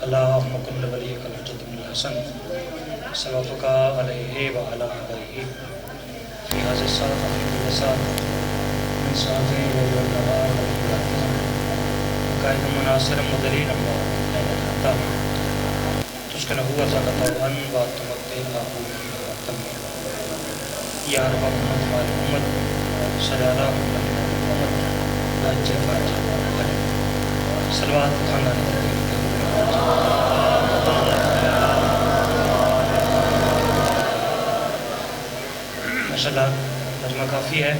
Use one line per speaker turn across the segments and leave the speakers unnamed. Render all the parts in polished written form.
اللهم كن لوليك الحجة بن الحسن صلواتك عليه وعلى آله في هذا الساعة وفي كل ساعة من ساعة الليل والنهار قائد مناصر مدلين الله حتى تسكن هو زكاة وتمتعه وتمين يا رب محمد وآل محمد صلی اللہ علیہ محمد حج فاتح صلوات خاندان ماشاءاللہ ترجمہ کافی ہے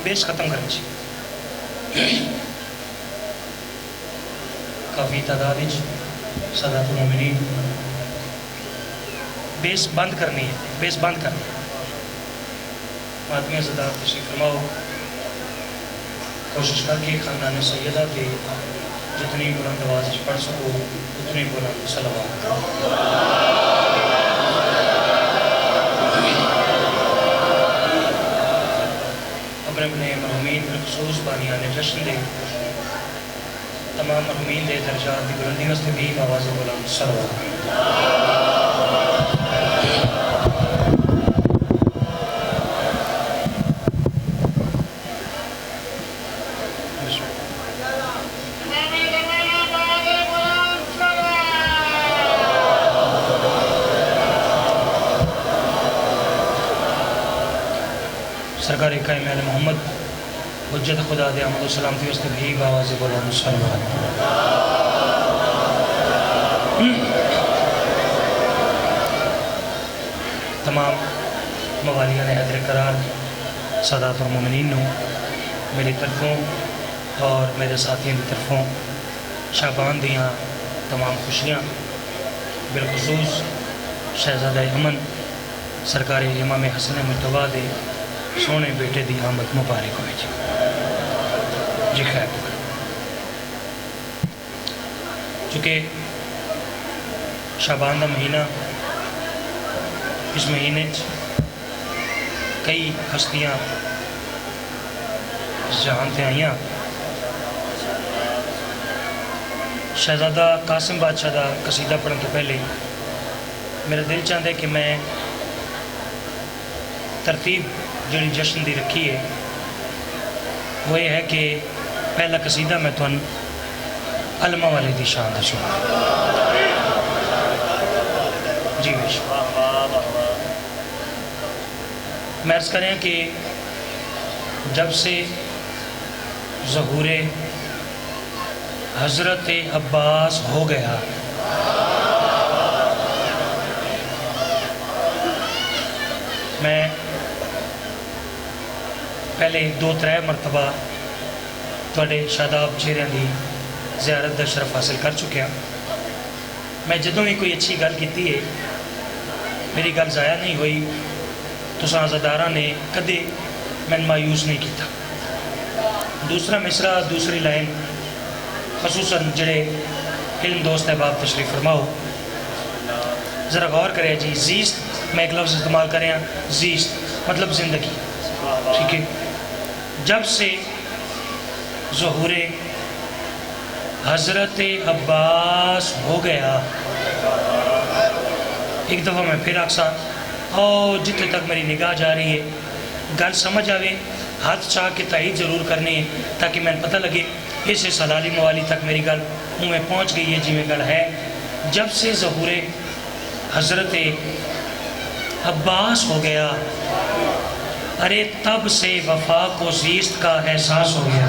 بیس ختم کرنی چاہیے کافی تعداد سادات المومنین بیس بند کرنی ہے بیس بند کرنی ہے مادمی صدات تشریف فرماؤ کوشش کر کے خاندان سیدہ کے جتنی بلند آواز پڑھ سکو اتنی بلند صلوات اپنے اپنے مرحومین بالخصوص بانیان جشن دے تمام مرحومین دے درجات دی بلندی واسطے بھی آواز بلند صلوات سرکار قائم اہل محمد حجت خدا دے احمد و سلامتی واسطے بھی آواز بلند صلوات تمام موالیان حیدر قرار سادات اور مومنین نو میری طرفوں اور میرے ساتھیوں کی طرفوں شعبان دیاں تمام خوشیاں بالخصوص شہزادہ امن سرکار امام حسن مجتبیٰ دے سونے بیٹے دی آمد مبارک ہوئی جی خیر چونکہ شعبان دا مہینہ اس مہینے کئی ہستیاں اس جہان سے آئیاں شہزادہ قاسم بادشاہ دا قصیدہ پڑھنے کے پہلے میرا دل چاہتا ہے کہ میں ترتیب جڑی جشن دی رکھی ہے وہ یہ ہے کہ پہلا قصیدہ میں تو علمہ والے دی شان دا سنا جی بیش میں عرض کریں کہ جب سے ظہور حضرت عباس ہو گیا میں پہلے 2-3 مرتبہ توڑے شاداب چہرے دی زیارت دا شرف حاصل کر چکے ہیں میں جدوں ہی کوئی اچھی گل کیتی ہے میری گل ضائع نہیں ہوئی تو سازدارہ نے کدے میں مایوس نہیں کیتا دوسرا مصرع دوسری لائن خصوصاً جڑے علم دوست احباب تشریف فرماؤ ذرا غور کرے جی زیست میں ایک لفظ استعمال کریں زیست مطلب زندگی ٹھیک ہے جب سے ظہور حضرت عباس ہو گیا ایک دفعہ میں پھر اکثر جتنے تک میری نگاہ جا رہی ہے گل سمجھ آوے ہاتھ چاہ کے تائید ضرور کرنی ہے تاکہ میں پتہ لگے اس سلالی موالی تک میری گل منہ میں پہنچ گئی ہے جی میں گل ہے جب سے ظہور حضرت عباس ہو گیا ارے تب سے وفا کو زیست کا احساس ہو گیا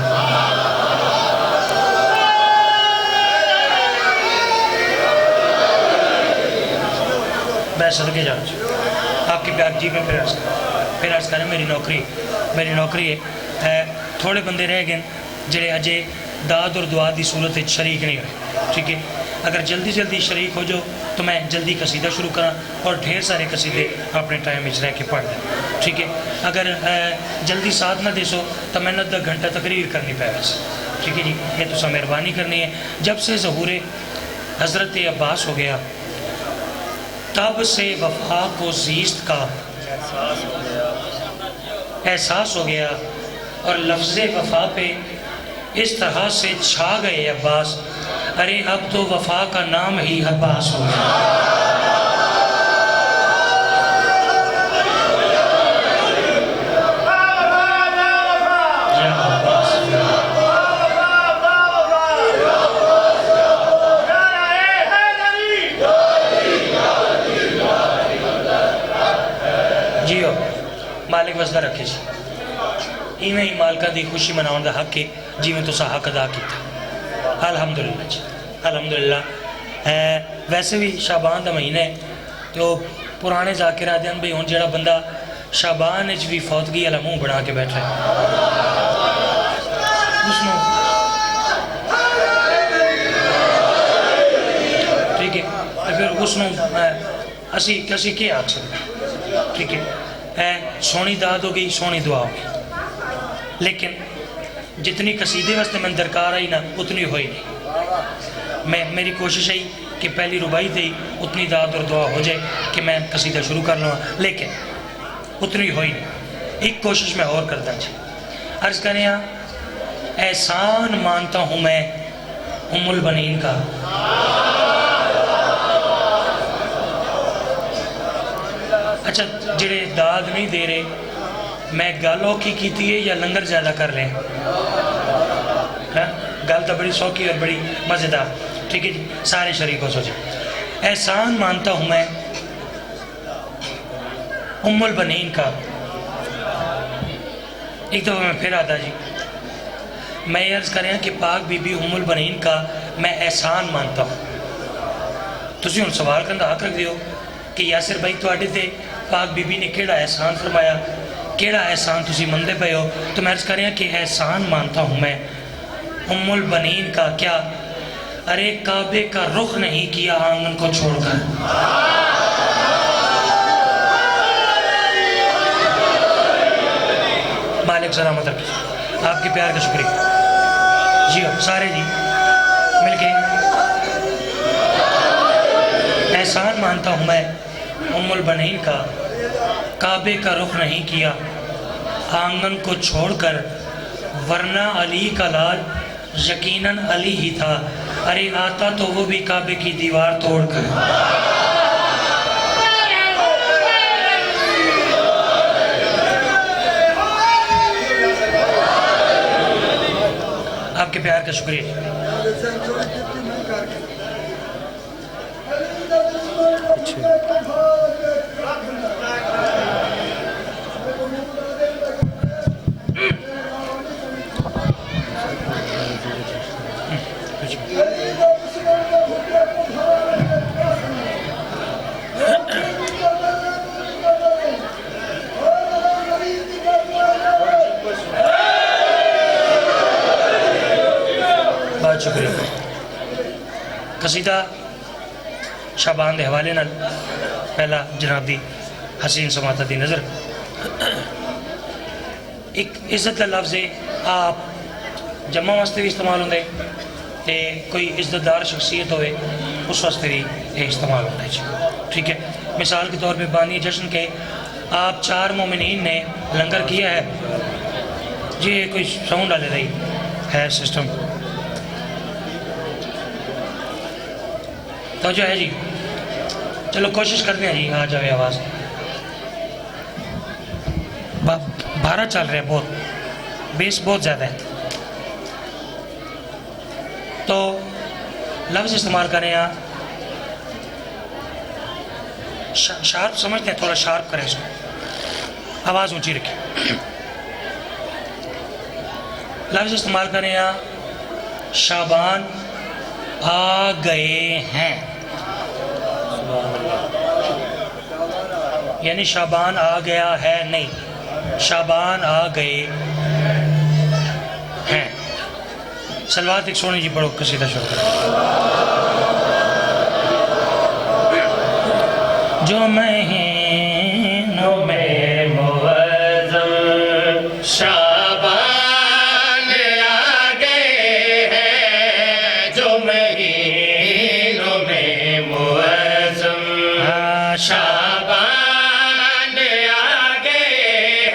میں صدقے جانا چاہوں آپ کی پیار جی میں پھر عرض کریں میری نوکری ہے تھوڑے بندے رہ گئے جڑے اجے داد اور دعا دی صورت شریک نہیں ہوئے ٹھیک ہے اگر جلدی شریک ہو جاؤ تو میں جلدی قصیدہ شروع کرا اور ڈھیر سارے قصیدے اپنے ٹائم میں رہ کے پڑھ دیں ٹھیک ہے اگر جلدی ساتھ نہ دے سو تو میں 90 گھنٹہ تقریر کرنی پائے بس ٹھیک ہے جی یہ تو سا مہربانی کرنی ہے جب سے ظہور حضرت عباس ہو گیا تب سے وفا کو زیست کا احساس ہو گیا اور لفظ وفا پہ اس طرح سے چھا گئے عباس، ارے اب تو وفا کا نام ہی عباس ہو گیا۔ جیو مالک وسدہ رکھے جی، ایویں ہی مالکہ دی خوشی مناؤں دا حق ہے جی میں تو سا حق ادا کیتا۔ الحمدللہ جی الحمدللہ۔ ویسے بھی شعبان دا مہینہ ہے تو پرانے ذاکرہ دین بھئی ہون جڑا بندہ شعبان اچ بھی فوتگی والا منہ بنا کے بیٹھ رہے ہیں، اس نو ٹھیک ہے پھر اس نو اسی کیا آکھ سکتے، ٹھیک ہے سونی داد ہو گئی، سونی دعا ہو گئی، لیکن جتنی قصیدے واسطے میں درکار آئی نا اتنی ہوئی نہیں۔ میری کوشش ہے کہ پہلی ربائی دے اتنی داد اور دعا ہو جائے کہ میں قصیدہ شروع کر لوں، لیکن اتنی ہوئی نہیں۔ ایک کوشش میں اور کرتا جی، عرض کریں احسان مانتا ہوں میں ام البنین کا، اچھا جڑے داد نہیں دے رہے میں گالوں کی کیتی ہے یا لنگر زیادہ کر رہے ہیں؟ گال تو بڑی سوکی اور بڑی مزیدار، ٹھیک ہے جی سارے شریک ہو سوچے۔ احسان مانتا ہوں میں ام البنین کا، ایک دفعہ میں پھر آتا جی، میں یہ عرض کریں کہ پاک بی بی ام البنین کا میں احسان مانتا ہوں۔ تسی ان سوال کرنے حق رکھ دیو کہ یاسر بھائی تو آٹے تھے پاک بی بی نے کیڑا احسان فرمایا، کیڑا احسان تسی مندے پہ ہو؟ تو میں عرض کریں کہ احسان مانتا ہوں میں ام البنین کا، کیا ارے کعبے کا رخ نہیں کیا آنگن کو چھوڑ کر، مالک سلامت رکھے، آپ کے پیار کا شکریہ جی ہو سارے جی مل کے۔ احسان مانتا ہوں میں ام البنین کا، کعبے کا رخ نہیں کیا آنگن کو چھوڑ کر، ورنہ علی کا لال یقیناً علی ہی تھا، ارے آتا تو وہ بھی کعبے کی دیوار توڑ کر۔ آپ کے پیار کا شکریہ۔ بہت شکریہ۔ قصیدہ شعبان دے حوالے نال پہلا جناب دی حسین سماعت دی نظر، ایک عزت کا لفظ ہے آپ جمع واسطے بھی استعمال ہوندے تے کوئی عزت دار شخصیت ہوئے اس واسطے بھی یہ استعمال ہوتا ہے، ٹھیک ہے۔ مثال کے طور پہ بانی جشن کے آپ 4 مومنین نے لنگر کیا ہے جی، کوئی ساؤنڈ ڈالے رہی ہے سسٹم تو جو ہے جی، چلو کوشش کرتے ہیں جی آ جاوے آواز، بھارا چل رہے ہیں بہت، بیس بہت زیادہ ہے، تو لفظ استعمال کریں آپ شارپ سمجھتے ہیں، تھوڑا شارپ کریں اس کو، آواز اونچی رکھیں، لفظ استعمال کریں آپ شعبان آ گئے ہیں، یعنی شعبان آ گیا ہے نہیں، شعبان آ گئے ہیں۔ سلوات ایک سونی جی پڑھو، قصیدہ شروع کریں۔ جو مہینوں میں معظم شعبان آ گئے ہیں، جو مہینوں میں معظم شعبان آ گئے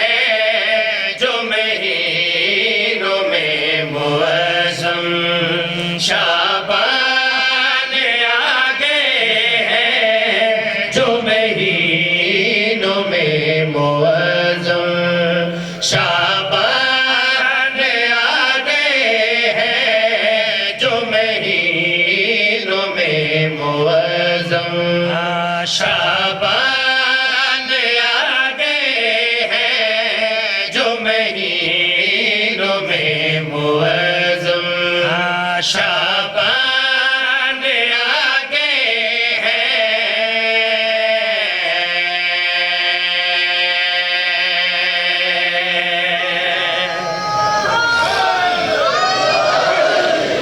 ہیں، جو مہینوں میں معظم
معظم
شعبان
آ گئے ہیں جو مہینوں میں معظم شعبان آ گئے ہیں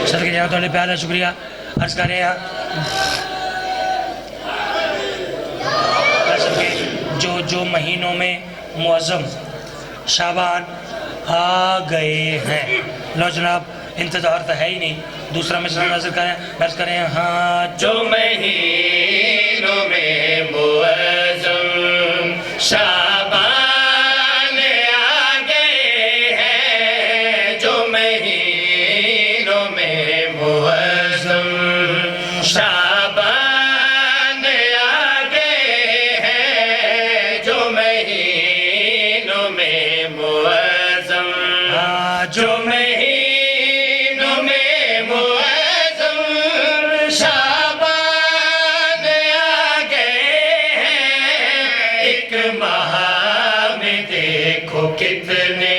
صدقے جاؤ تو پیارا شکریہ عرض کر رہے ہیں جو مہینوں میں معظم شعبان آ گئے ہیں. لو جناب انتظار تو ہے ہی نہیں, دوسرا مثال نظر کریں ہاں
جو مہینوں میں معظم شعبان آ گئے ہیں جو مہینوں میں معظم شعبان آ گئے ہیں جو مہینوں میں معظم جو مہینوں میں معظم شعبان آ گئے ہیں ایک ماہ میں دیکھو کتنے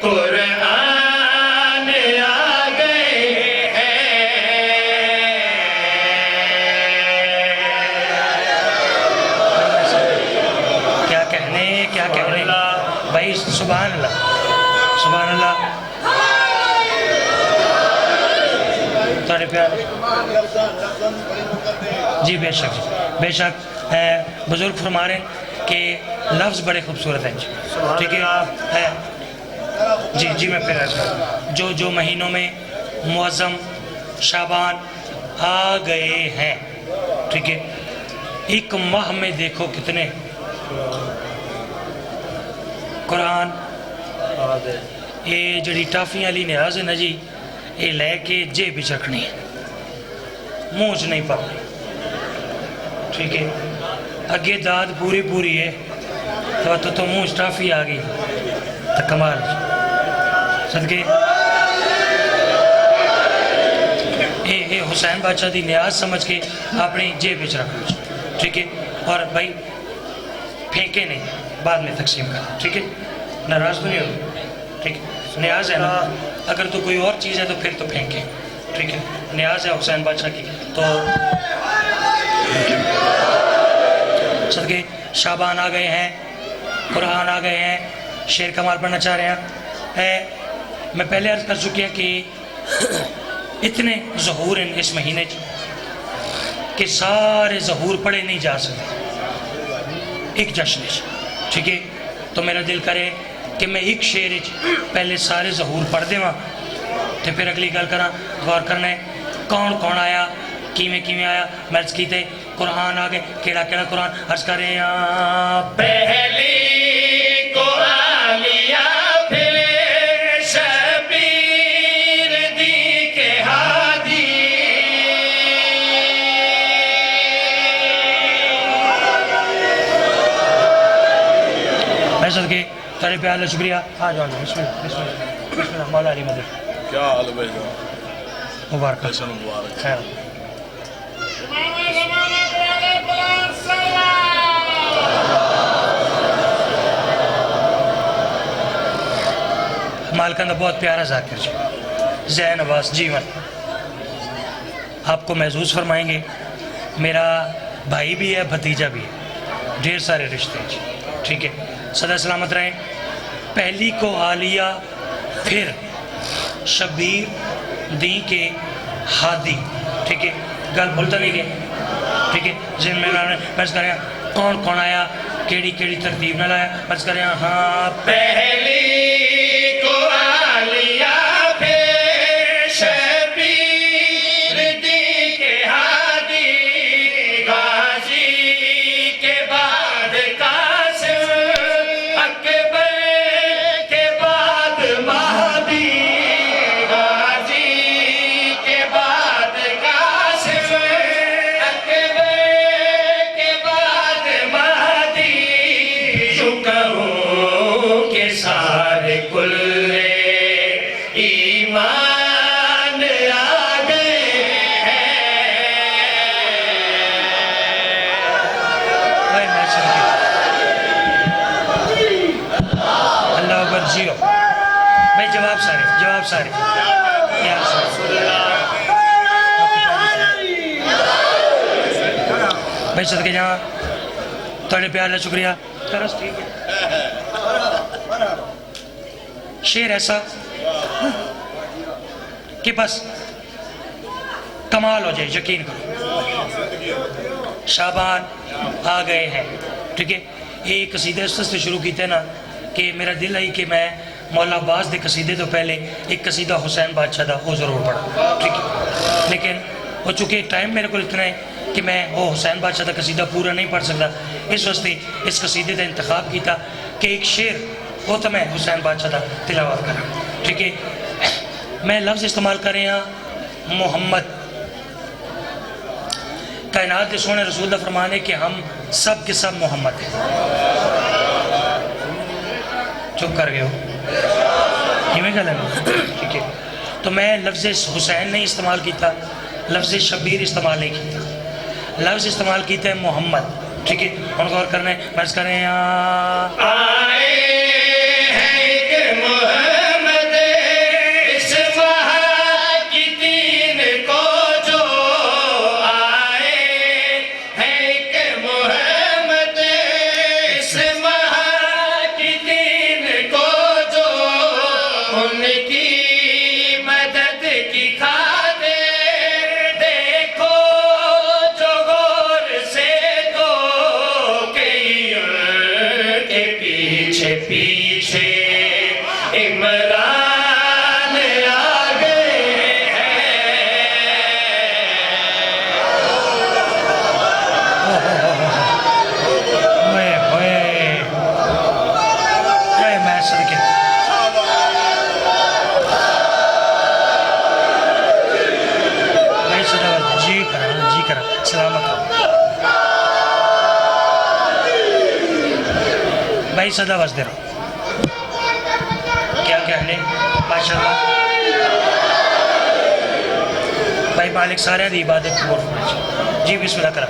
قرآن آ گئے
کیا کہنے بھائی. سبحان اللہ سبحان اللہ. تھوڑے پیار جی بے شک بزرگ فرما رہے ہیں کہ لفظ بڑے خوبصورت ہیں ٹھیک ہے. جی میں پھر عرض کروں جو مہینوں میں معظم شعبان آ گئے ہیں ٹھیک ہے. ایک ماہ میں دیکھو کتنے قرآن. یہ جڑی ٹافیاں لی نیاز ہے نا جی, یہ لے کے جیب وچ رکھنی ہے, منہ چ نہیں پڑنی ٹھیک ہے. اگے داد پوری ہے تو منہ چ ٹافی آ گئی تو کمال. صدقے یہ حسین بادشاہ دی نیاز سمجھ کے اپنی جیب وچ رکھنا ٹھیک ہے. اور بھائی پھینکے نہیں, بعد میں تقسیم کرنا ٹھیک ہے. ناراض تو نہیں ہو ٹھیک ہے. نیاز ہے نا, اگر تو کوئی اور چیز ہے تو پھر تو پھینکے ٹھیک ہے. نیاز ہے حسین بادشاہ کی تو صدقے شعبان آ گئے ہیں, قرآن آ گئے ہیں. شعر کمال پڑھنا چاہ رہے ہیں. میں پہلے عرض کر چکی ہیں کہ اتنے ظہور ہیں اس مہینے کہ سارے ظہور پڑھے نہیں جا سکتے ایک جشن ٹھیک ہے. تو میرا دل کرے کہ میں ایک شعر پہلے سارے ظہور پڑھ دے وہاں تو پھر اگلی گل کرنا. غور کرنا ہے کون آیا کیویں آیا. میں عرض کیتے قرآن آ گئے, کیڑا قرآن عرض کر رہے ہیں.
پہلی کو آلیا پھر شبیر دی کے ہادی
میں صدقے تارے پہ اللہ شکریہ. آ جاؤ بسم اللہ مولا علی مدد.
کیا حال ہے بھائی جان؟
مبارک
مبارک.
خیر. مالکان دا بہت پیارا ذاکر جی زین عباس جیون آپ کو محظوظ فرمائیں گے. میرا بھائی بھی ہے, بھتیجا بھی ہے, ڈھیر سارے رشتے جی ٹھیک ہے. صدا سلامت رہیں. پہلی کو آلیا پھر شبیر دی کے ہادی ٹھیک ہے. گل بھولتا نہیں گئے ٹھیک ہے. ذہن میں عرض کر رہے ہیں کون آیا, کیڑی ترتیب نہ لایا. عرض کر رہے ہیں ہاں
پہلی کو آلیا پھر شبیر دی کے ہادی غازی کے بعد قاسم اکبر کے بعد مہدی غازی کے بعد قاسم اکبر کے بعد مہدی. یوں کہوں کے ساتھ
بھائی جواب سارے یا بھائی صدقے جہاں تھوڑے پیار لے شکریہ ترس ٹھیک ہے شعر ایسا کہ بس کمال ہو جائے یقین کرو شعبان آ گئے ہیں ٹھیک ہے ایک قصیدہ اس سے شروع کیتے نا کہ میرا دل ہے کہ میں مولا عباس دے قصیدے تو پہلے ایک قصیدہ حسین بادشاہ دا وہ ضرور پڑھا ٹھیک ہے لیکن وہ چونکہ ٹائم میرے کو اتنا ہے کہ میں وہ حسین بادشاہ دا قصیدہ پورا نہیں پڑھ سکتا اس واسطے اس قصیدے دا انتخاب کیتا کہ ایک شعر وہ تو میں حسین بادشاہ دا تلاوت کرا ٹھیک ہے میں لفظ استعمال کر رہے ہیں محمد کائنات کے سونے رسول دا فرمان ہے کہ ہم سب کے سب محمد ہیں چپ کر گئے ہو یہ میں گلے ٹھیک ہے تو میں لفظ حسین نہیں استعمال کیتا لفظ شبیر استعمال نہیں کیتا لفظ استعمال کیتا ہے محمد ٹھیک ہے ان کو اور کرنا ہے مرض کریں
آئے ہیں کہ محمد اس وہاں کی دین کو جو آئے ہیں کہ محمد اس وہاں کی دین کو جو ان کی مدد کی خاطر دیکھو جو غور سے دو کہ ان کے پیچھے پیچھے عمران آ گئے ہیں
ہوئے میں صدقے بھائی صدقہ جی کرا سلامت ہو بھائی صدا بس دے رہا کیا کہنے ماشاءاللہ بھائی مالک سارے دی عبادت قبول فرمائے جی بسم اللہ کرا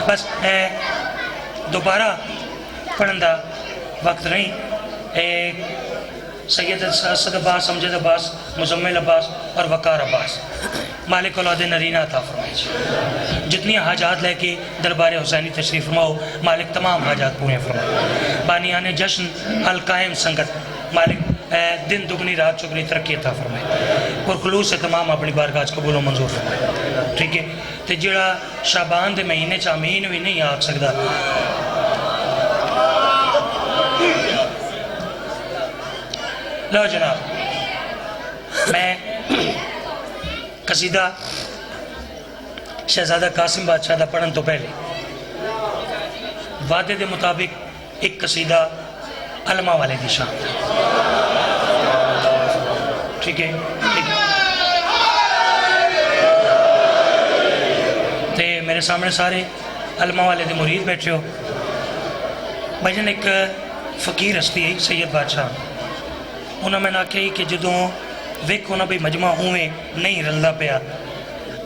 بس دوبارہ پڑھن دا وقت نہیں ایک سید اسد عباس امجد عباس مزمل عباس اور وقار عباس مالک اولاد نرینہ عطا فرمائے جتنی حاجات لے کے دربار حسینی تشریف فرماؤ مالک تمام حاجات پورے فرمائے بانیان جشن القائم سنگت مالک دن دگنی رات چگنی ترقی عطا فرمائے اور خلوص سے تمام اپنی بارگاہ قبول و منظور فرمائے ٹھیک ہے تے جڑا شعبان دے مہینے چ امین بھی نہیں آ سکدا لو جناب میں قصیدہ شہزادہ قاسم بادشاہ دا پڑھن تو پہلے وعدے دے مطابق ایک قصیدہ علماء والے دی شان ٹھیک ہے تے میرے سامنے سارے علماء والے دے مرید بیٹھے ہو بھجن ایک فقیر ہستی ہے سید بادشاہ انہوں میں نہ کہی کہ جدوں ویکھو نہ بھئی مجمع ہوئے نہیں رلدا پیا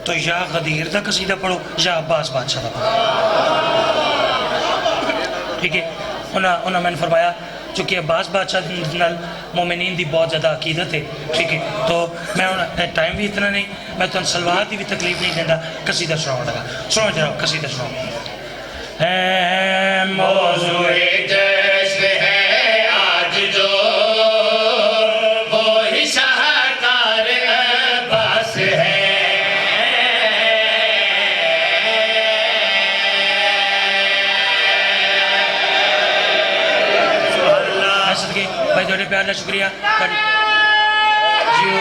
تو یا غدیر دا قصیدہ پڑھو یا عباس بادشاہ دا پڑھو ٹھیک ہے انہوں میں نے فرمایا چونکہ عباس بادشاہ نال مومنین دی بہت زیادہ عقیدت ہے ٹھیک ہے تو میں ٹائم بھی اتنا نہیں میں تو سلوات دی بھی تکلیف نہیں دینا قصیدہ سناؤں لگا سنو جناب قصیدہ سناؤں
موضوع جشن ہے آج جو وہی شاہکار عباس ہے
صدقے بھائی دوڑے پیار لے شکریہ جیو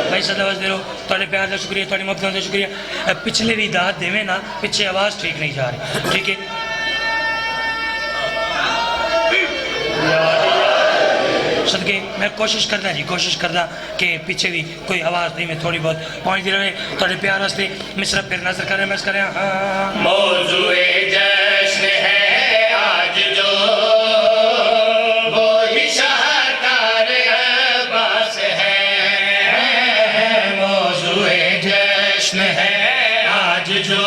بھائی صدا بس دے رہو توڑے پیار لے شکریہ توڑی محبتوں دے شکریہ پچھلے بھی داد دے میں نا پچھے آواز ٹھیک نہیں جا رہی ٹھیک ہے صدقے میں کوشش کرنا کہ پیچھے بھی کوئی آواز نہیں میں تھوڑی بہت پہنچ دی رہے توڑے پیار واسطے مصرہ پھر نظر کریں میں اس کریں
موضوع جشن ہے آج جو وہی شاہکار عباس ہے موضوع جشن ہے آج جو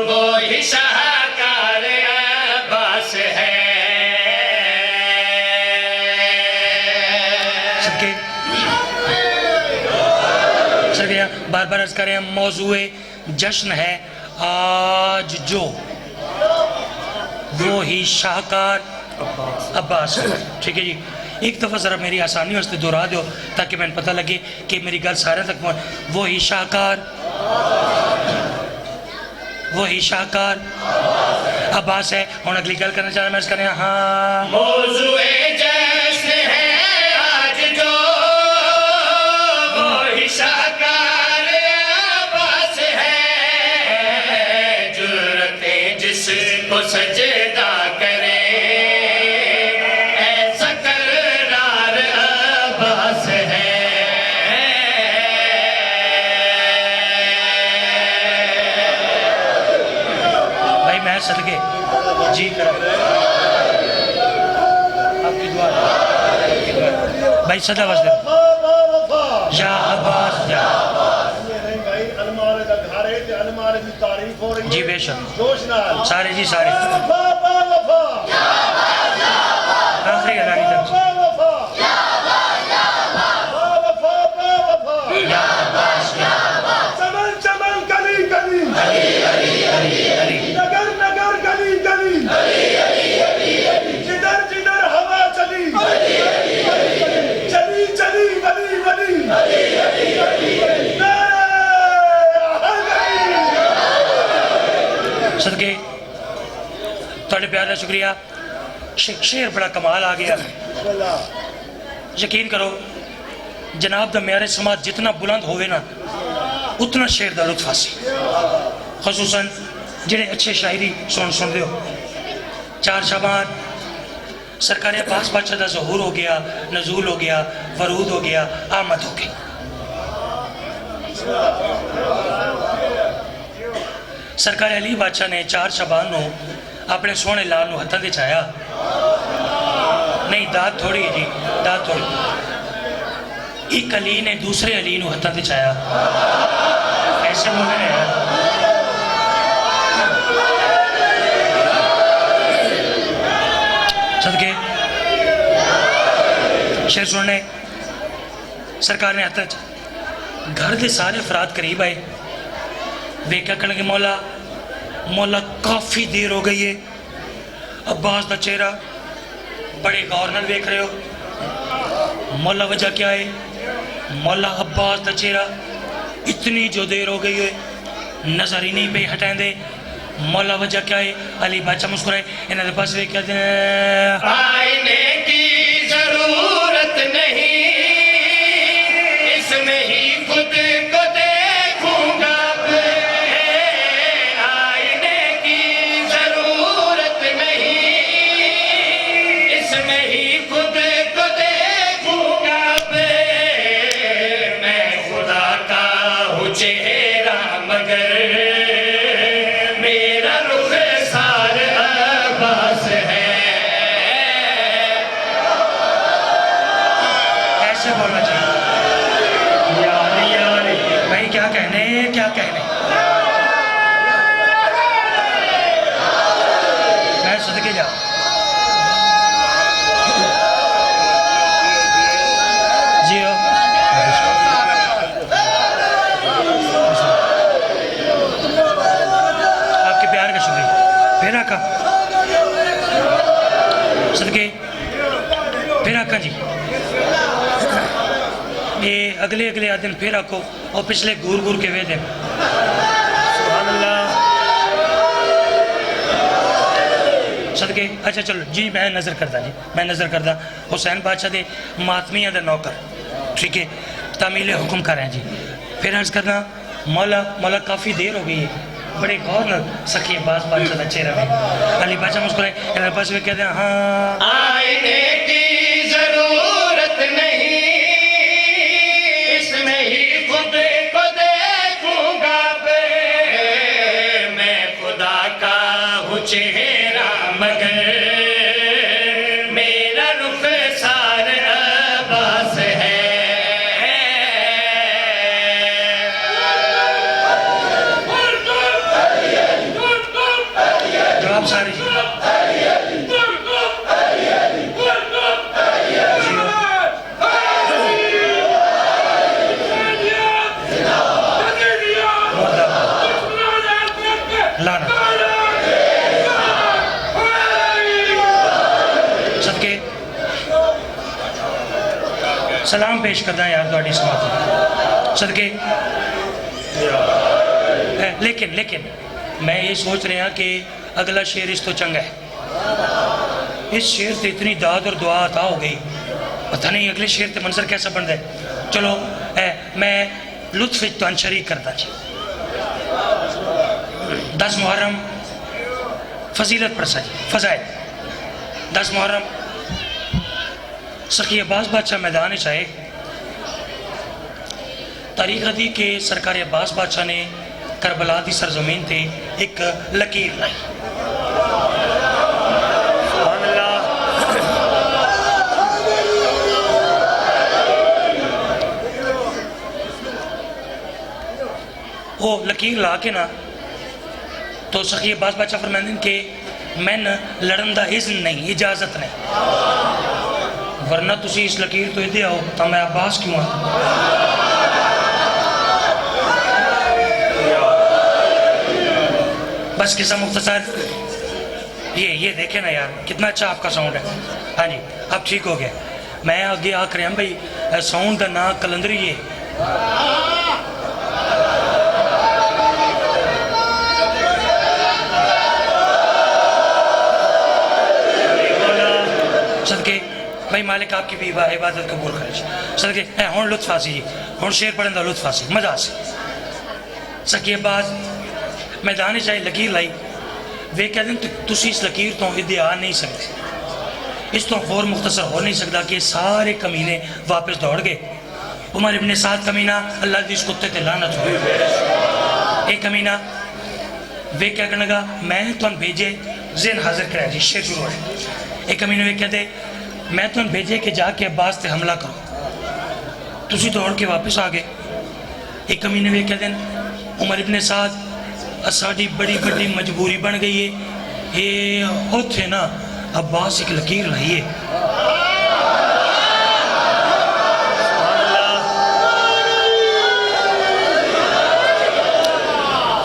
وہی شاہکار عباس ہے
شکریہ. بار بار عرض کریں موضوع جشن ہے آج جو وہ ہی شاہکار عباس. ٹھیک ہے جی. ایک دفعہ ذرا میری آسانی واسطے دہرا دو تاکہ میں پتہ لگے کہ میری گل سارے تک پہنچ. وہی شاہکار عباس ہے. ہوں اگلی گل کرنا چاہ رہا میں کریں. ہاں
موضوع جشن ہے آج جو وہی شاہکار عباس ہے. جرتیں جس کو سجدہ کرے ایسا کرار عباس ہے.
بھائی میں صدقے جی آپ کی دعا بھائی صدا واسطے یا عباس یا جی بے شک سارے جی سارے آخری ادانی تک یا عباس یا علی صدقے تھوڑے پیار کا شکریہ. شعر بڑا کمال آ گیا. یقین کرو جناب دا معیار سماعت جتنا بلند ہوئے نا اتنا شعر دا لطف حاصل. خصوصاً جنہیں اچھے شاعری سن دے ہو. 4 شعبان سرکار عباس بادشاہ دا ظہور ہو گیا, نزول ہو گیا, ورود ہو گیا, آمد ہو گئی. سرکار علی بادشاہ نے 4 شعبان نو اپنے سونے لال نو ہتھاں دے چایا. نہیں داد تھوڑی ہے جی, داد تھوڑی. ایک علی نے دوسرے علی نو ہتھاں دے چایا. ایسے بولنے ہیں صدقے شعر سننے. سرکار نے ہتھاں گھر دے سارے افراد قریب آئے. ویکھا کہنے کہ مولا کافی دیر ہو گئی ہے. عباس دا چہرہ بڑے غور نال ویکھ رہے ہو. مولا وجہ کیا ہے؟ مولا عباس دا چہرہ اتنی جو دیر ہو گئی ہے نظر ہی نہیں پہ ہٹائیں دے. مولا وجہ کیا ہے؟ علی بادشاہ مسکرائے. انہوں نے پاس ویکھ کیا دیں
آئینے کی ضرورت نہیں, اس میں ہی خود کو دیکھوں گا. آئینے کی ضرورت نہیں, اس میں ہی خود کو دیکھوں گا. میں خدا کا ہوں چہرہ مگر میرا رخ سار عباس ہے.
ایسے بولنا چاہیے. یار بھائی کیا کہنے میں صدقے جا. جی ہو آپ کے پیار کا شکریہ. پھر آقا صدقے پھر آقا جی یہ اگلے آدھن پھر آکو اور پچھلے گور کے وے دیں. سبحان اللہ. صدقے اچھا چلو جی میں نظر کردہ حسین بادشاہ دے ماتمیہ دے نوکر. ٹھیک ہے تعمیل حکم کر رہے ہیں جی. پھر عرض کرنا مولا کافی دیر ہو گئی ہے. بڑے غور نہ سخی عباس بادشاہ دا چہرہ میں. علی بادشاہ مسکرائے. انہوں نے پاس میں کہتے ہیں ہاں
آئینے کی ضرورت نہیں, اس میں ہی خود کو دیکھوں گا. میں خدا کا ہوں چہرہ مگر میرا رخ سار عباس ہے.
جواب سارے جی. سلام پیش کردا یار تہاڈی سماعت صدقے لیکن میں یہ سوچ رہا کہ اگلا شعر اس تو چنگا ہے. اس شعر سے اتنی داد اور دعا عطا ہو گئی, پتہ نہیں اگلے شعر تے منظر کیسا بن ہے. چلو میں لطف تو شریک کرتا جی. 10 محرم فضیلت پرسا جی, فضائل 10 محرم سخی عباس بادشاہ میدان چاہے. تاریخ دی کہ سرکار عباس بادشاہ نے کربلا دی سرزمین تے ایک لکیر لائی. سبحان اللہ. وہ لکیر لا کے نا تو سخی عباس بادشاہ فرمائیں کہ میں لڑن دا اذن نہیں, اجازت نہیں, ورنہ تسی اس لکیر تو ادھے آؤ تو میں عباس کیوں ہوں. بس قصہ مختصر یہ دیکھیں نا یار کتنا اچھا آپ کا ساؤنڈ ہے. ہاں جی اب ٹھیک ہو گیا. میں آگے آ کر بھائی ساؤنڈ دا نا کلندری ہے. صدقے بھائی مالک آپ کی بھی عبادت قبول کرے. صدقے ہون لطف آسی جی, ہون شعر پڑھن دا لطف آسی, مزہ آسی. سکی عباس میدان چاہے لکیر لائی. وہ کہہ دیں تسی اس لکیر تو ادھے آ نہیں سکتے, اس تو اور مختصر ہو نہیں سکتا کہ سارے کمینے واپس دوڑ گئے. عمر ابن سعد کمینہ اللہ دی اس کتے تے لعنت ہوئی. ایک کمینہ وہ کیا کرنے گا میں تو بھیجے ذہن حاضر کرائے جی, شعر شروع ہے. ایک کمینہ وہ کہہ دے میں تو بھیجے کہ جا کے عباس تے حملہ کرو, تسی دوڑ کے واپس آ گئے. ایک کمینہ وہ کہہ دیں عمر ابن سعد ساڑی بڑی بڑی مجبوری بن گئی ہے, یہ ہوتے نا عباس ایک لکیر لائیے.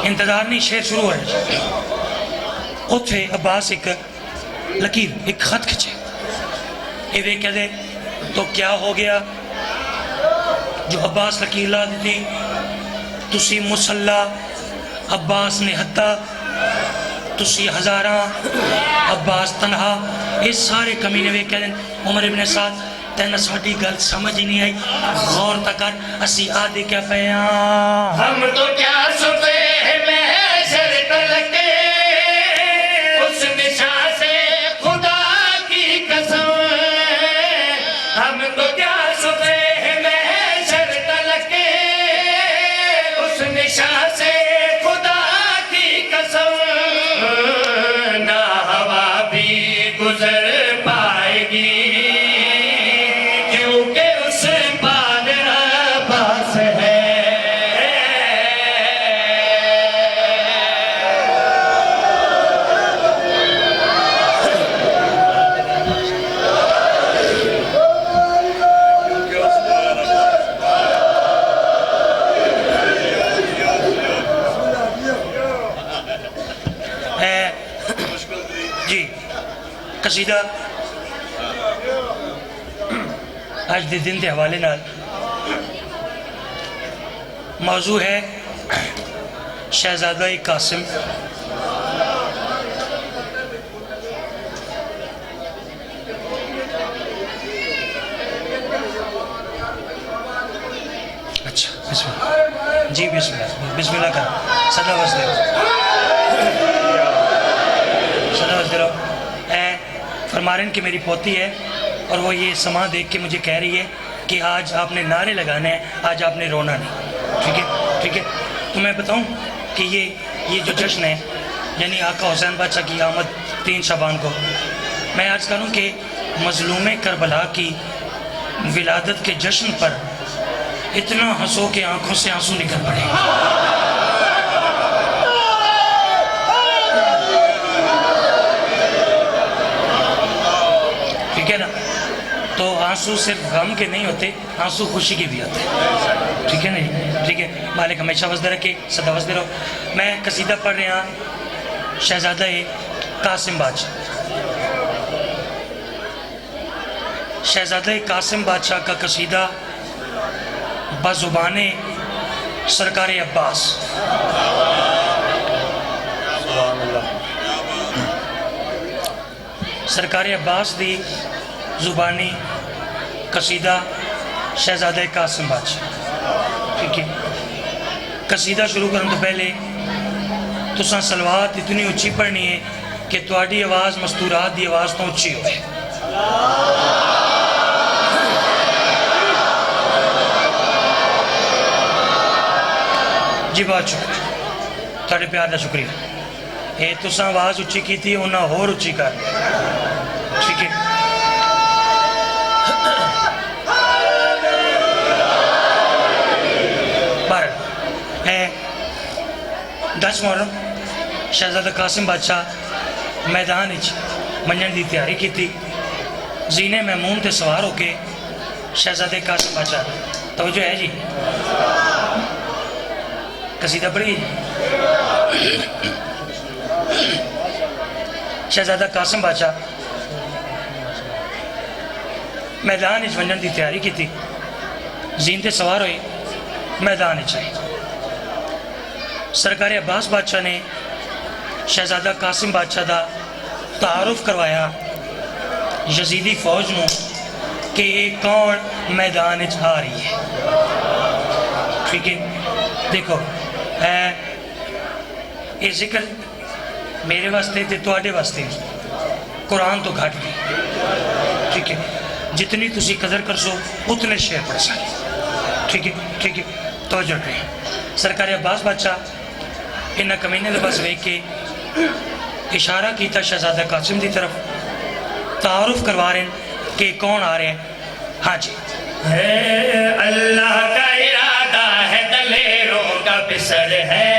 انتظار نہیں, شعر شروع ہو رہا ہے. ہوتے عباس ایک لکیر ایک خط کھچے. یہ کہہ دے تو کیا ہو گیا جو عباس لکیر لا دیتی, تسی مسلح عباس نے حتہ, تسی ہزاراں عباس تنہا. یہ سارے کمینے وہ کہہ دیں عمر ابن سعد تینہ ساڑی گل سمجھ ہی نہیں آئی, غور تکر اسی آدھے کیا پیاں
ہم تو کیا ستے ہیں محشر تلکے اس نشاں سے خدا کی قسم. ہم تو کیا ستے ہیں محشر تلکے اس نشاں سے نہ ہوا بھی گزر پائے گی کیونکہ اس پار عباس ہے.
جی قصیدہ آج دے دن دے حوالے نال موضوع ہے شہزادہ قاسم. اچھا بسم اللہ جی, بسم اللہ کر صدا وسلم فرما رہے ہیں کہ میری پوتی ہے اور وہ یہ سما دیکھ کے مجھے کہہ رہی ہے کہ آج آپ نے نعرے لگانے ہیں, آج آپ نے رونا نہیں. ٹھیک ہے. تو میں بتاؤں کہ یہ جو جشن ہے یعنی آقا حسین بادشاہ کی آمد 3 شعبان کو, میں عرض کروں کہ مظلوم کربلا کی ولادت کے جشن پر اتنا ہنسو کہ آنکھوں سے آنسو نکل پڑے. ٹھیک ہے نا. تو آنسو صرف غم کے نہیں ہوتے, آنسو خوشی کے بھی ہوتے ہیں. ٹھیک ہے نا, ٹھیک ہے. مالک ہمیشہ وزدہ رکھے, صدا وزدہ رہو. میں قصیدہ پڑھ رہا شہزادہ قاسم بادشاہ. شہزادہ قاسم بادشاہ کا قصیدہ بزبان سرکار عباس. سرکار عباس دی زبانی قصیدہ شہزادہ قاسم بادشاہ. ٹھیک ہے. قصیدہ شروع کرنے تو پہلے تساں صلوات اتنی اچھی پڑھنی ہے کہ تواڈی آواز مستورات دی آواز تو اچھی ہوئے. جی بہت شکریہ، تھوڑے پیار دا شکریہ. یہ تساں آواز اچھی کی تھی انہاں ہور اچھی کر. ٹھیک ہے. بہرحال 10 محرم شہزادہ قاسم بادشاہ میدان منجن دی تیاری کی تھی. زینے محمون تے سوار ہو کے شہزادہ قاسم بادشاہ. توجہ ہے جی، قصیدہ پڑھی. شہزادہ قاسم بادشاہ میدان منجن دی تیاری کی تھی. زین تے سوار ہوئے میدان آئے. سرکار عباس بادشاہ نے شہزادہ قاسم بادشاہ دا تعارف کروایا یزیدی فوج نو کہ یہ کون میدان آ رہی ہے. ٹھیک ہے. دیکھو یہ ذکر میرے واسطے تے تواڈے واسطے قرآن تو گھٹ گئی. ٹھیک ہے. جتنی تسی قدر کر سو اتنے شعر پڑھ سکے. ٹھیک ہے. ٹھیک ہے. توجہ کریں. سرکار عباس بادشاہ انہاں کمینے دے پاس ویکھ کے اشارہ کیتا شہزادہ قاسم دی طرف. تعارف کروا رہے ہیں کہ کون آ رہے ہیں. ہاں جی.
ہے اللہ کا ارادہ ہے دلیروں کا پسر ہے.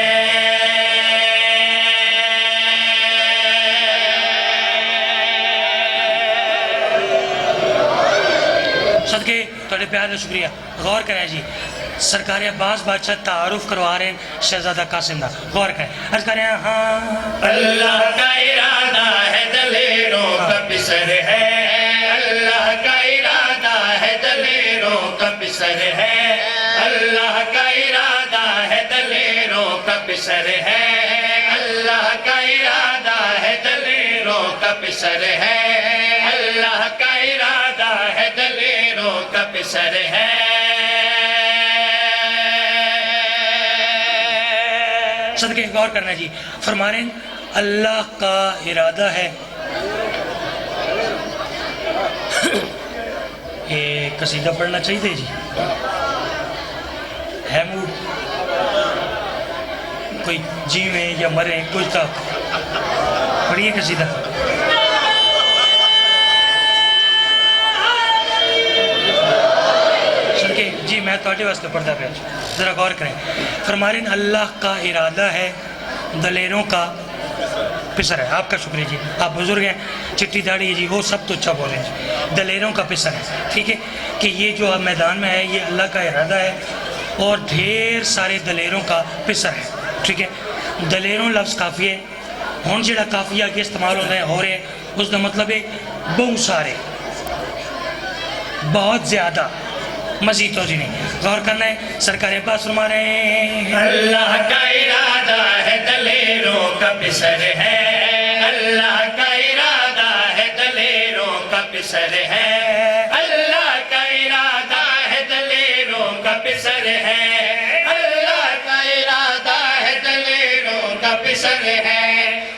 صدقے تھوڑے پیار دا شکریہ. غور کریں جی. سرکار عباس بادشاہ تعارف کروا رہے ہیں شہزادہ قاسم دا. غور کریں. عرض کریں ہاں
اللہ کا ارادہ ہے دلیروں کا پسر ہے. اللہ کا ارادہ ہے دلیروں کا پسر ہے. اللہ کا ارادہ ہے دلیروں کا پسر ہے. اللہ کا ارادہ ہے دلیروں کا پسر ہے. اللہ کا ارادہ ہے دلیروں کا پسر ہے.
صدقے غور کرنا جی. فرما رہے ہیں اللہ کا ارادہ ہے. یہ قصیدہ پڑھنا چاہیے جی. ہے موڈ کوئی جیویں یا مریں کچھ تک پڑھیے قصیدہ. صدقے جی میں تواڈے واسطے پڑھدا پیا. ذرا غور کریں. فرما رہے ہیں اللہ کا ارادہ ہے دلیروں کا پسر ہے. آپ کا شکریہ جی. آپ بزرگ ہیں, چٹی داڑھی ہے جی, وہ سب تو اچھا بولیں جی. دلیروں کا پسر ہے. ٹھیک ہے کہ یہ جو میدان میں ہے یہ اللہ کا ارادہ ہے اور ڈھیر سارے دلیروں کا پسر ہے. ٹھیک ہے. دلیروں لفظ کافی ہے. ہون جڑا کافیہ کے استعمال ہوتا ہے ہو رہے ہیں اس کا مطلب ہے بہت سارے, بہت زیادہ, مزید تو جی نہیں. غور کرنا ہے. سرکار عباس فرما رہے ہیں
اللہ کا ارادہ ہے دلیروں کا پسر ہے. اللہ کا ارادہ ہے دلیروں کا پسر ہے. اللہ کا ارادہ ہے دلیروں کا پسر ہے. اللہ کا ارادہ ہے دلیروں کا پسر ہے.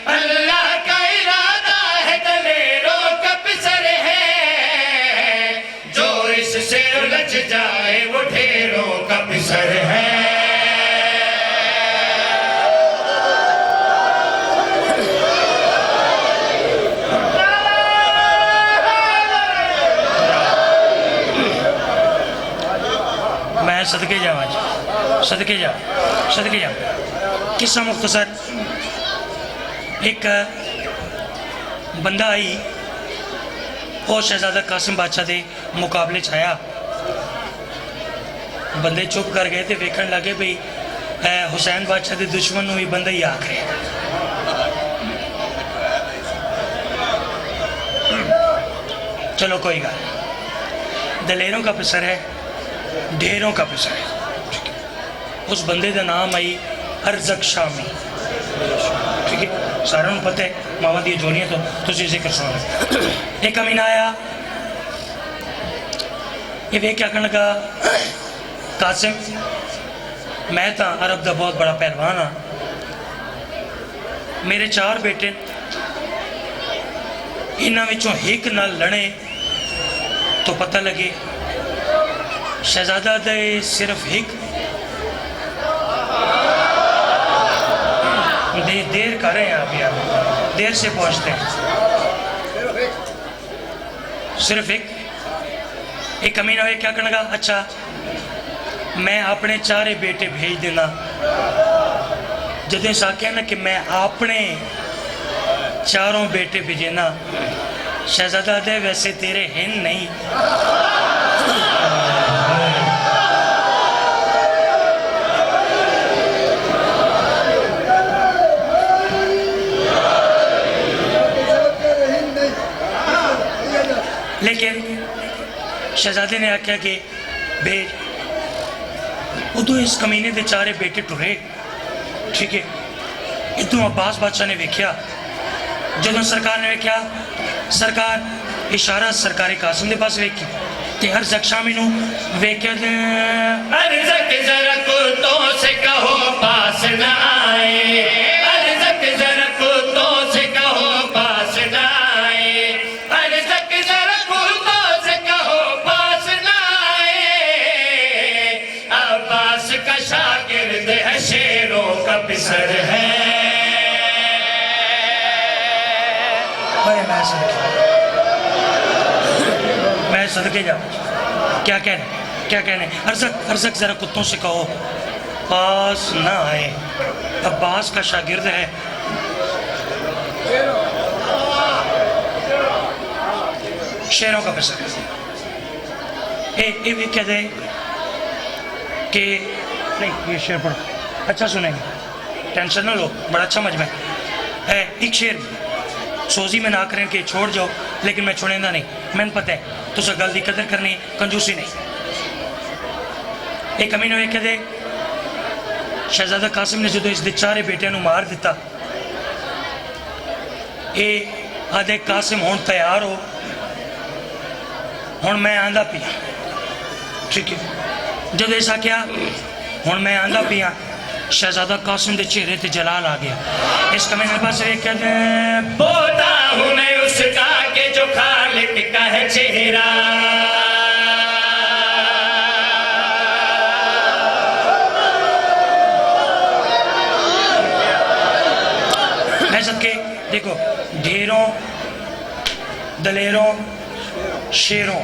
اللہ کا ارادہ ہے دلیروں کا پسر ہے. جو اس سے الجھ جائے وہ ڈھیروں کا پسر ہے.
میں صدقے جاؤں جی, صدقے جاؤں, صدقے جاؤں. قصہ مختصر. ایک بندہ آئی وہ شہزادہ قاسم بادشاہ دے مقابلے چھایا. بندے چپ کر گئے تھے, ویکھن لگے بھئی حسین بادشاہ دے دشمن نو بھی بندہ ہی آکھ رہے. چلو کوئی گل. دلیروں کا پسر ہے، ڈھیروں کا پسر ہے. اس بندے کا نام آئی ارزق شامی. ٹھیک ہے، سارے کو پتہ ہے ماما دی جوڑیاں تو تسی ذکر سنو. ایک امین آیا، یہ وے کیا کرنے لگا، قاسم میں تا عرب دا بہت بڑا پہلوان ہاں، میرے 4 بیٹے، انہاں وچوں ایک نہ لڑے تو پتہ لگے شہزادہ دے صرف ایک دیر کر رہے ہیں. آپ یار دیر سے پہنچتے ہیں. صرف ایک امین ہوئے کیا کرنے لگا، اچھا میں اپنے 4 بیٹے بھیج دینا. جدیں سا کہنا کہ میں اپنے 4 بیٹے بھیجنا، شہزادہ دے ویسے تیرے ہن نہیں. لیکن شہزادے نے آکھیا کہ بھیج. ادو اس کمینے دے 4 بیٹے ٹرے. ٹھیک ہے، ادو عباس بادشاہ نے ویکھیا. جدوں سرکار نے ویکھیا، سرکار اشارہ سرکار قاسم دے پاس ویکھی تے ارزق شامی نو ویکھیا تے
ارزق ذرا کتوں سے کہو پاس نہ آئے، ارزق ذرا کتوں سے کہو پاس نہ آئے، ارزق ذرا کتوں سے کہو پاس نہ آئے. عباس کا شاگرد ہے، شیروں کا پسر ہے.
میں صدقے جا کیا کہنے ارزق ذرا کتوں سے کہو پاس نہ آئے. عباس کا شاگرد ہے، شیروں کا پسر ہے. یہ بھی کہہ دے کہ نہیں یہ شیر پڑھو، اچھا سنیں گے، ٹینشن نہ لو، بڑا اچھا مجمع ہے. ایک شیر سوزی میں نہ کریں کہ چھوڑ جاؤ، لیکن میں چھوڑیں گا نہیں. میں نے پتہ ہے تو سا گل دی قدر کرنی، کنجوسی نہیں. ایک امین ہوئے کہ دے شہزادہ قاسم نے جدو اس دے 4 بیٹے نو مار دیتا، اے آدھے قاسم ہون تیار ہو، ہون میں آندھا پیا. ٹھیک ہے، جدو ایسا کیا ہون میں آندھا پیا، شہزادہ قاسم دے چہرے تے جلال آ گیا. اس کمین کے پاس ایک کہتے ہیں
بوتا ہوں میں اس کا کہ جو خالق کا ہے چہرہ.
حیثت کے دیکھو ڈھیروں، دلیروں، شیروں،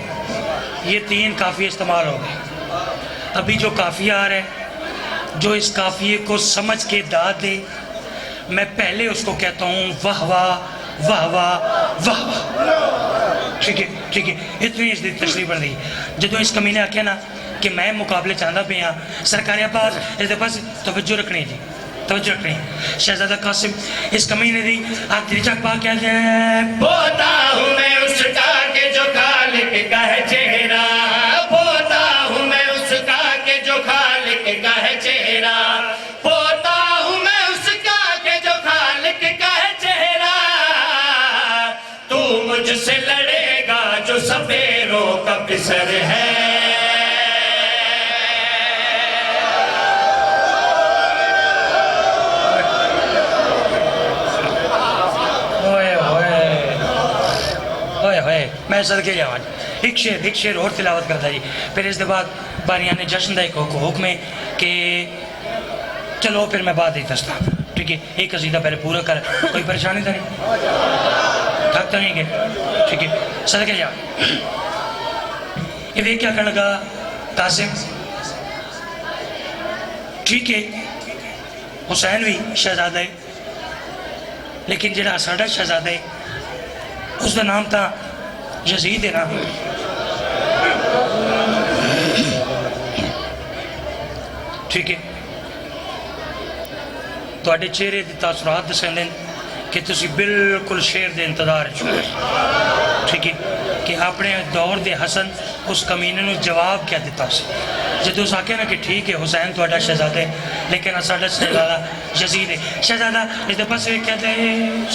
یہ 3 کافی استعمال ہو گئے. ابھی جو کافی آ رہا ہے، جو اس کافیے کو سمجھ کے داد دے، میں پہلے اس کو کہتا ہوں واہ واہ واہ واہ واہ واہ. ٹھیک ہے، اتنی اس دی تشریح بڑھ رہی. جدو اس کمینے آکھیا نا کہ میں مقابلے چاہتا پہ ہاں، سرکار عباس اس دے پاس توجہ رکھنی جی، توجہ رکھنی. شہزادہ قاسم اس کمینے دی آخری چک پا کیا جائے
بوتا ہوں میں اس کا کہ جو خالق کا ہے چہرہ، بوتا ہوں میں اس کا کہ جو خالق کا ہے چہرہ، بوتا ہوں میں اس کا کہ جو خالق کا ہے چہرہ. تو مجھ سے لڑے گا جو سپیروں کا پسر ہے.
میں صدقے جاواں ایک شیر اور تلاوت کرتا جی. پھر اس دے بعد باریان جشن دا ایک حکم ہے کہ چلو پھر میں بعد ہی دستا. ٹھیک ہے، ایک قصیدہ پہلے پورا کر، کوئی پریشانی تو نہیں، تھک تو نہیں گئے. ٹھیک ہے، صدقے جا. یہ کیا کرنے لگا قاسم. ٹھیک ہے، حسین بھی شہزادہ ہے، لیکن جڑا ساڈا شہزادہ ہے اس کا نام تھا یزید ہے نا. ٹھیک ہے، تواڈے چہرے دی تاثرات دسیں دیں کہ تسی بالکل شیر دے انتظار چھو. ٹھیک ہے کہ اپنے دور دے حسن اس کمینے نے جواب کیا دیتا سی جدو اس آکھیا نا کہ ٹھیک ہے حسین تو اڈا شہزادہ ہے لیکن ساڈا شہزادہ یزید ہے شہزادہ اس دے پاس کیا دے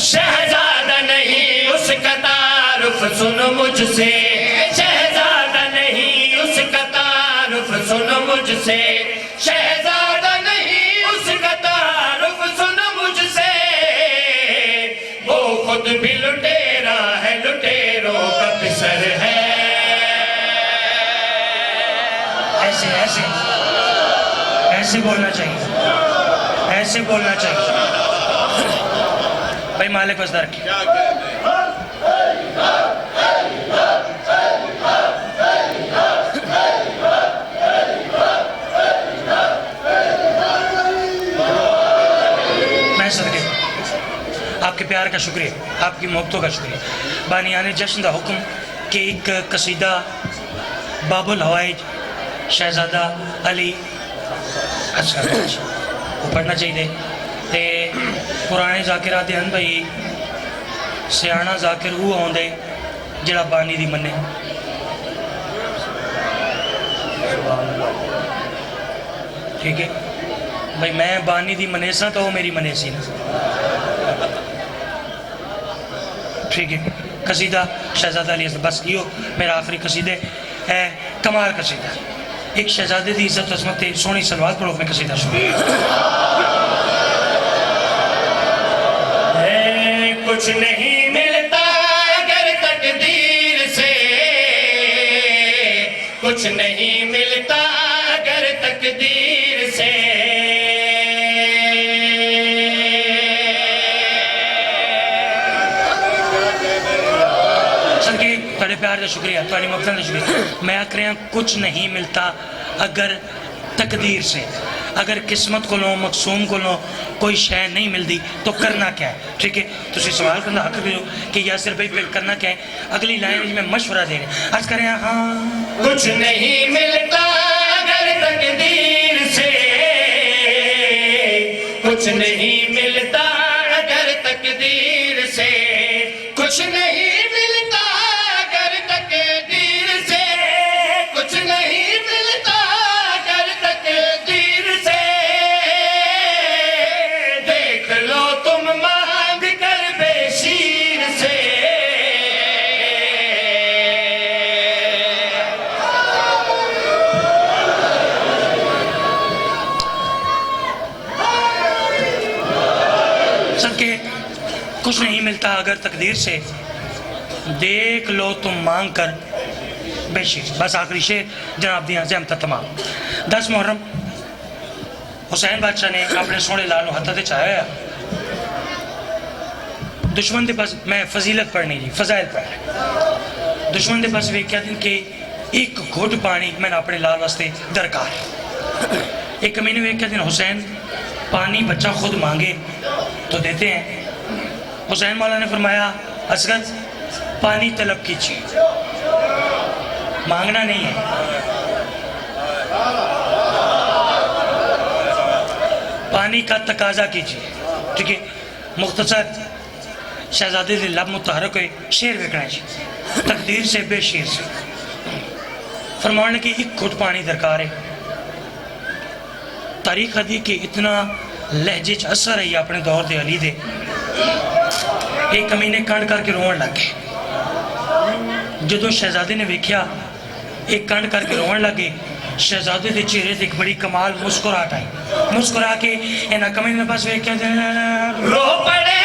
شہزادہ نہیں اس کا تعارف سن مجھ سے شہزادہ نہیں اس کا تعارف سن مجھ سے شہزادہ نہیں اس کا تعارف سن مجھ سے وہ خود بھی لٹیرا ہے لٹیروں کا پسر ہے
ایسے ایسے ایسے بولنا چاہیے ایسے بولنا چاہیے بھائی مالک وزدار کی
کیا کہتے ہیں
میں صدقے آپ کے پیار کا شکریہ آپ کی محبتوں کا شکریہ بانیان جشن دا حکم کہ ایک قصیدہ باب الحوائج شہزادہ علی اصغر وہ پڑھنا چاہیے تے پرانے ذاکرات ہیں بھائی سیانا ذاکر وہ آندے جڑا بانی دی منے ٹھیک ہے بھائی میں بانی دی منے سا تو وہ میری منے سی نا ٹھیک ہے قصیدہ شہزادہ علی اصغر بس یہ میرا آخری قصیدہ ہے کمال قصیدہ ایک شہزادے دی عزت عظمت سونی سلوات پڑھو میں قصیدہ شروع
کچھ نہیں ملتا اگر تقدیر سے کچھ نہیں ملتا اگر تقدیر سے
سر کی تھوڑے پیار کا شکریہ تھوڑی محبت کا شکریہ میں آکھ رہا ہوں کچھ نہیں ملتا اگر تقدیر سے اگر قسمت کو لو مقسوم کو لو کوئی شے نہیں ملتی تو کرنا کیا ہے ٹھیک ہے تسی سوال کرنا حق بھی ہو کہ یاسر بھائی پھر کرنا کیا ہے اگلی لائن میں مشورہ دے رہے ہیں عرض کریں ہاں
کچھ نہیں ملتا اگر تقدیر سے کچھ نہیں ملتا اگر تقدیر سے کچھ نہیں ملتا اگر تقدیر سے کچھ نہیں ملتا اگر تقدیر سے دیکھ لو تم مانگ کر بے شیر سے
سب کے کچھ نہیں ملتا اگر تقدیر سے دیکھ لو تم مانگ کر بے شیر بس آخری شعر جناب دیاں زحمت تمام 10 محرم حسین بادشاہ نے اپنے سونے لال نو ہتھا تے چاہیا دشمن دے پاس میں فضیلت پڑھنی جی فضائل پڑھ دشمن دے پاس ویکھیا دن کہ ایک گھٹ پانی میں نے اپنے لال واسطے درکار ایک کمینے ویکھیا دن حسین پانی بچہ خود مانگے تو دیتے ہیں حسین مولا نے فرمایا اصغر پانی طلب کیجیے مانگنا نہیں ہے پانی کا تقاضا کیجیے ٹھیک ہے مختصر شہزادے دے لب متحرک ہوئے شیر وکنا ہے جی تقدیر سے بے شیر سے فرمانے کی ایک گھٹ پانی درکار ہے تاریخ دی کہ اتنا لہجے چ اثر ہے اپنے دور دے علی دے ایک کمینے کنڈ کر کے روان لگ گئے جدو شہزادے نے ویکھیا ایک کنڈ کر کے روان لگے شہزادے دے چہرے سے ایک بڑی کمال مسکراہٹ آئی مسکرا کے انہاں کمینے پاس ویکھیا
رو پڑے